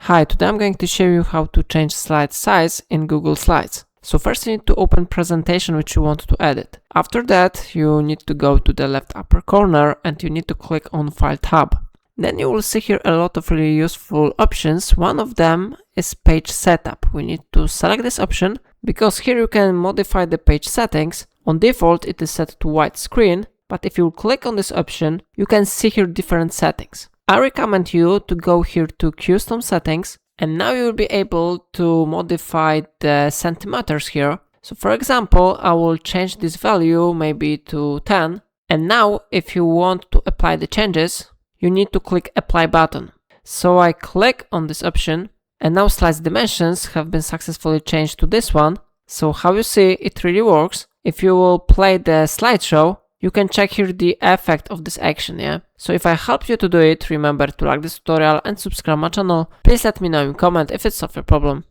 Hi, today I'm going to show you how to change slide size in Google Slides. So first you need to open presentation which you want to edit. After that you need to go to the left upper corner and you need to click on File tab. Then you will see here a lot of really useful options. One of them is page setup. We need to select this option because here you can modify the page settings. On default it is set to widescreen, but if you click on this option you can see here different settings. I recommend you to go here to custom settings, and now you will be able to modify the centimeters here. So for example, I will change this value maybe to 10. And now if you want to apply the changes, you need to click apply button. So I click on this option and now slides dimensions have been successfully changed to this one. So how you see, it really works. If you will play the slideshow, you can check here the effect of this action, yeah? So if I helped you to do it, remember to like this tutorial and subscribe my channel. Please let me know in comment if it's of your problem.